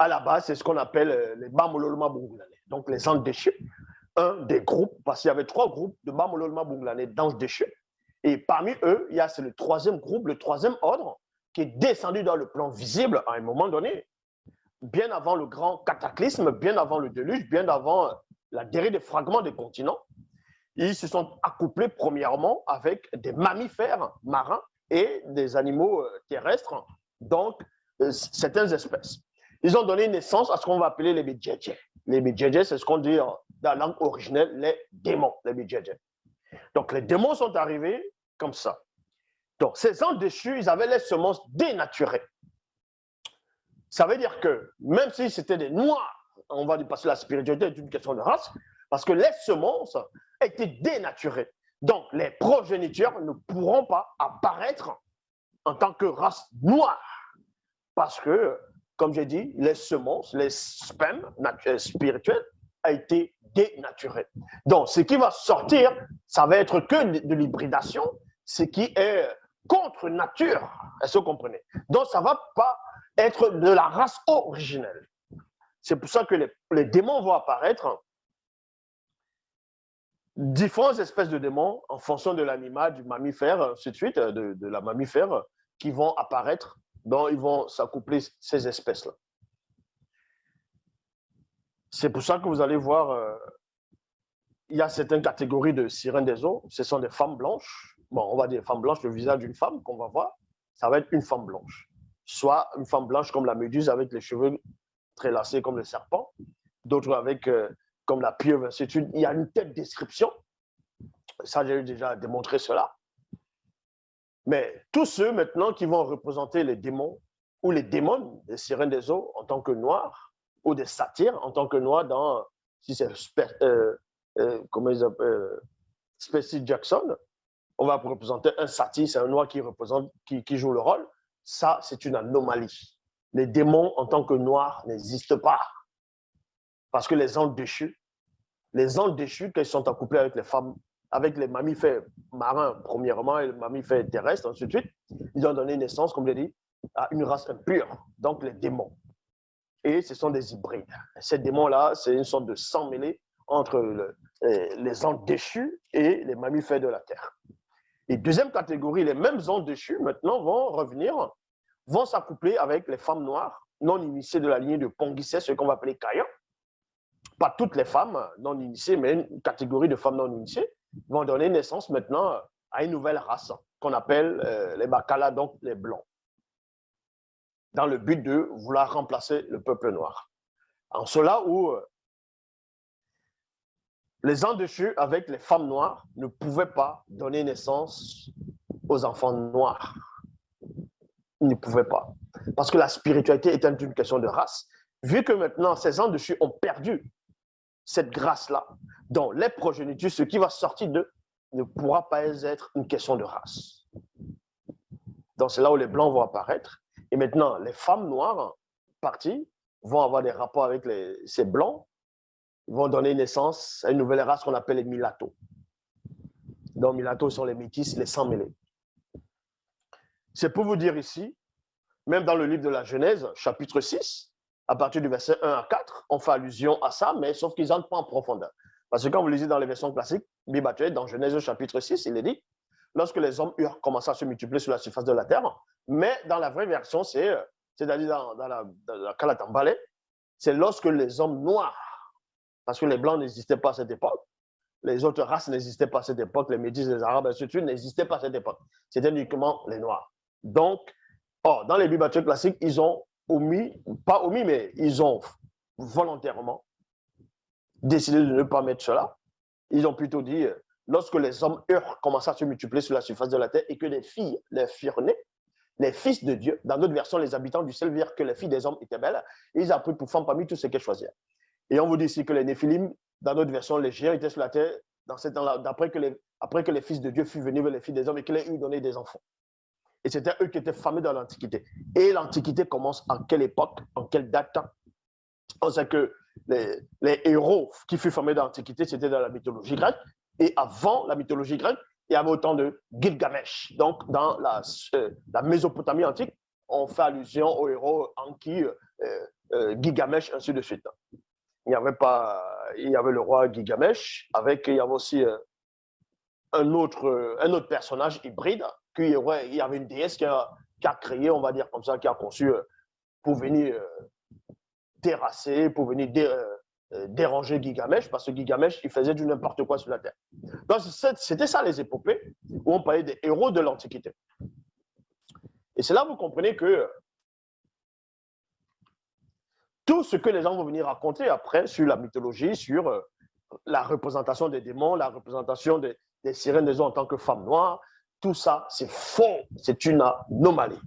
à la base, c'est ce qu'on appelle les Bamololma Bungulanais, donc les anges déchus. Un des groupes, parce qu'il y avait 3 groupes de Bamololma Bungulanais, d'anges déchus. Et parmi eux, il y a le 3e groupe, le 3e ordre, qui est descendu dans le plan visible à un moment donné, bien avant le grand cataclysme, bien avant le déluge, bien avant la dérive des fragments des continents. Ils se sont accouplés premièrement avec des mammifères marins et des animaux terrestres, donc certaines espèces. Ils ont donné naissance à ce qu'on va appeler les Bidjedje. Les Bidjedje, c'est ce qu'on dit dans la langue originelle, les démons, les Bidjedje. Donc les démons sont arrivés comme ça. Donc ces anges déchus, ils avaient les semences dénaturées. Ça veut dire que même si c'était des noirs, on va dire parce que la spiritualité est une question de race, parce que les semences étaient dénaturées. Donc les progénitures ne pourront pas apparaître en tant que race noire. Parce que, comme j'ai dit, les semences, les spermes spirituels a été dénaturé. Donc, ce qui va sortir, ça va être que de l'hybridation, ce qui est contre nature. Est-ce que vous comprenez? Donc, ça ne va pas être de la race originelle. C'est pour ça que les démons vont apparaître, différentes espèces de démons en fonction de l'animal, du mammifère, ainsi de suite, de la mammifère, qui vont apparaître, donc ils vont s'accoupler ces espèces-là. C'est pour ça que vous allez voir, il y a certaines catégories de sirènes des eaux, ce sont des femmes blanches. Bon, on va dire femmes blanches, le visage d'une femme qu'on va voir, ça va être une femme blanche. Soit une femme blanche comme la méduse avec les cheveux trélassés comme le serpent, d'autres avec comme la pieuvre, il y a une telle description. Ça, j'ai déjà démontré cela. Mais tous ceux maintenant qui vont représenter les démons ou les démons des sirènes des eaux en tant que noirs ou des satyres en tant que noirs dans, si c'est comment ils appellent, Percy Jackson, on va représenter un satyre, c'est un noir qui représente, qui joue le rôle. Ça, c'est une anomalie. Les démons en tant que noirs n'existent pas. Parce que les anges déchus, quand ils sont accouplés avec les femmes, avec les mammifères marins, premièrement, et les mammifères terrestres, ainsi de suite, ils ont donné naissance, comme je l'ai dit, à une race impure, donc les démons. Et ce sont des hybrides. Ces démons-là, c'est une sorte de sang mêlé entre les anges déchus et les mammifères de la terre. Et deuxième catégorie, les mêmes anges déchus, maintenant, vont revenir, vont s'accoupler avec les femmes noires, non initiées de la lignée de Ponguissé, ce qu'on va appeler Kayan. Pas toutes les femmes non initiées, mais une catégorie de femmes non initiées vont donner naissance maintenant à une nouvelle race qu'on appelle les Bakala, donc les Blancs, dans le but de vouloir remplacer le peuple noir. En cela où les anges déchus avec les femmes noires ne pouvaient pas donner naissance aux enfants noirs. Ils ne pouvaient pas. Parce que la spiritualité était une question de race. Vu que maintenant, ces anges déchus ont perdu cette grâce-là, dont les progénitures, ce qui va sortir d'eux, ne pourra pas être une question de race. Donc, c'est là où les blancs vont apparaître. Et maintenant, les femmes noires parties vont avoir des rapports avec ces blancs, vont donner naissance à une nouvelle race qu'on appelle les mulattos. Donc, mulattos sont les métis, les sangs mêlés. C'est pour vous dire ici, même dans le livre de la Genèse, chapitre 6, à partir du verset 1 à 4, on fait allusion à ça, mais sauf qu'ils n'entrent pas en profondeur. Parce que quand vous lisez dans les versions classiques, Bible actuelle, dans Genèse chapitre 6, il est dit, lorsque les hommes eurent commencé à se multiplier sur la surface de la terre, mais dans la vraie version, c'est-à-dire dans la Kalatambale, c'est lorsque les hommes noirs, parce que les blancs n'existaient pas à cette époque, les autres races n'existaient pas à cette époque, les métis, les arabes, etc., n'existaient pas à cette époque. C'était uniquement les noirs. Donc, dans les Bibles actuelles classiques, ils ont pas omis, mais ils ont volontairement décidé de ne pas mettre cela. Ils ont plutôt dit, lorsque les hommes commençaient à se multiplier sur la surface de la terre et que les filles les firent nées, les fils de Dieu, dans d'autres versions, les habitants du ciel virent que les filles des hommes étaient belles, et ils ont pris pour femmes parmi tous ceux qu'elles choisirent. Et on vous dit ici que les Néphilim, dans d'autres versions, les géants étaient sur la terre, dans ces temps-là, après que les fils de Dieu furent venus vers les filles des hommes et qu'ils aient eu donné des enfants. Et c'était eux qui étaient fameux dans l'Antiquité. Et l'Antiquité commence en quelle époque, en quelle date? On sait que les héros qui furent fameux dans l'Antiquité, c'était dans la mythologie grecque. Et avant la mythologie grecque, il y avait autant de Gilgamesh. Donc, dans la Mésopotamie antique, on fait allusion aux héros Enki, Gilgamesh, ainsi de suite. Il y avait le roi Gilgamesh, il y avait aussi un autre personnage hybride, il y avait une déesse qui a créé, on va dire comme ça, qui a conçu pour venir terrasser, pour venir déranger Gilgamesh, parce que Gilgamesh, il faisait du n'importe quoi sur la Terre. Donc, c'était ça les épopées, où on parlait des héros de l'Antiquité. Et c'est là que vous comprenez que tout ce que les gens vont venir raconter après sur la mythologie, sur la représentation des démons, la représentation des sirènes des eaux en tant que femmes noires, tout ça, c'est faux, c'est une anomalie.